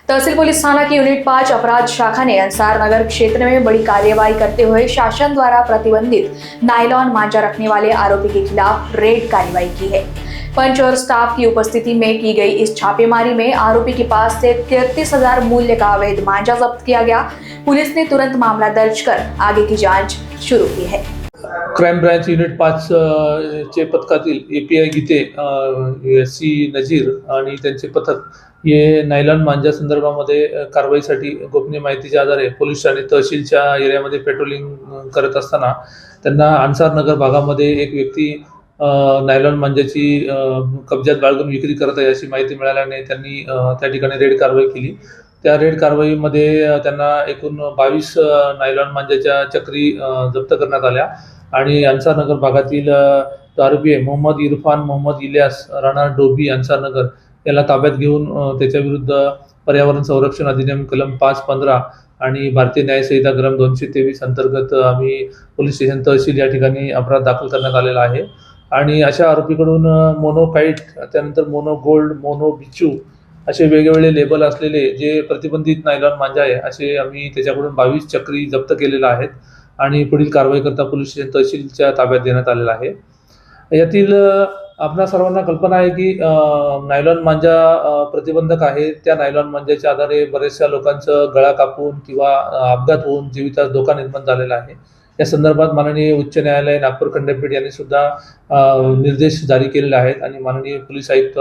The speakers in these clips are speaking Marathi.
तहसील पुलिस थाना की यूनिट 5 अपराध शाखा ने अंसार नगर क्षेत्र में बड़ी कार्रवाई करते हुए शासन द्वारा प्रतिबंधित नायलॉन मांझा रखने वाले आरोपी के खिलाफ रेड कार्रवाई की है। पंच और स्टाफ की उपस्थिति में की गई इस छापेमारी में आरोपी के पास से 33,000 मूल्य का अवैध मांझा जब्त किया गया। पुलिस ने तुरंत मामला दर्ज कर आगे की जांच शुरू की है। क्राईम ब्रांच युनिट 5 चे पथकातील API गीते, SC नजीर आणि त्यांचे पथक हे नायलॉन मांजा संदर्भामध्ये कारवाईसाठी गोपनीय माहितीच्या आधारे पोलीस आणि तहसीलच्या एरियामध्ये पेट्रोलिंग करत असताना त्यांना अंसार नगर भागामध्ये एक व्यक्ती नायलॉन मांजाची कब्जात बाळगून विक्री करत आहे अशी माहिती मिळाल्याने त्यांनी त्या ठिकाणी रेड कारवाई केली। त्या रेड कारवाईमध्ये त्यांना एकूण 22 नायलॉन मांजाच्या चक्री जप्त करण्यात आल्या आणि अंसार नगर भागातील आरोपी आहे मोहम्मद इरफान मोहम्मद इलियास राणा डोबी अंसार नगर याला ताब्यात घेऊन त्याच्या विरुद्ध पर्यावरण संरक्षण अधिनियम कलम 515 आणि भारतीय न्याय संहिता कलम 223 अंतर्गत आम्ही पोलीस स्टेशन तहसील या ठिकाणी अपराध दाखल करण्यात आलेला आहे। आणि अशा आरोपीकडून मोनोकाइट, त्यानंतर मोनो गोल्ड, मोनो बिचू असे वेगवेगळे लेबल असलेले जे प्रतिबंधित नायलॉन मांजा आहे असे आम्ही त्याच्याकडून 22 चक्री जप्त केलेल्या आहेत आणि पुढील कारवाई करता पोलीस स्टेशन तहसीलच्या ताब्यात देण्यात आलेला आहे। यातील आपणा सर्वांना कल्पना आहे की नायलॉन मांजा प्रतिबंधक आहे। त्या नायलॉन मांजाच्या आधारे बरेचशा लोकांचं गळा कापून किंवा अपघात होऊन जीवितास धोका निर्माण झालेला आहे। या संदर्भात माननीय उच्च न्यायालय नागपूर खंडपीठ यांनी सुद्धा निर्देश जारी केलेले आहेत आणि माननीय पोलीस आयुक्त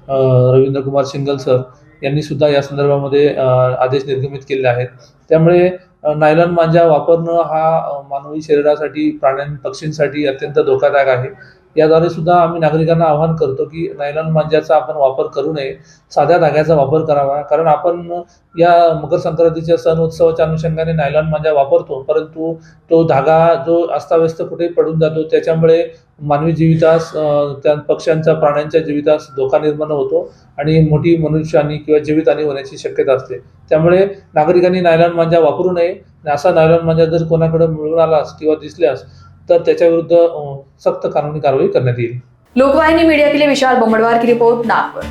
रवींद्र कुमार सिंगल सर यांनी सुद्धा या संदर्भामध्ये आदेश निर्गमित केले आहेत। त्यामुळे नायलॉन मांजा वापरणं हा मानवी शरीरासाठी, प्राणी पक्षींसाठी अत्यंत धोकादायक आहे। याद्वारे सुद्धा आम्ही नागरिकांना आवाहन करतो की नायलॉन मांजाचा आपण वापर करू नये, साध्या धाग्याचा वापर करावा। कारण आपण या मकर संक्रांतीच्या सण उत्सवाच्या अनुषंगाने नायलॉन मांजा वापरतो, परंतु तो धागा जो अस्ताव्यस्त कुठे पडून जातो त्याच्यामुळे मानवी जीवितास, त्या पक्ष्यांचा, प्राण्यांच्या जीवितास धोका निर्माण होतो आणि मोठी मनुष्यहानी किंवा जीवितहानी होण्याची शक्यता असते। त्यामुळे नागरिकांनी नायलॉन मांजा वापरू नये। असा नायलॉन मांजा जर कोणाकडे मिळून आलास किंवा दिसल्यास तर त्याच्या विरुद्ध सख्त कानूनी कारवाई करण्यात येईल। लोकवाहिनी मीडिया के लिए विशाल बोमड़वार की रिपोर्ट, नागपुर।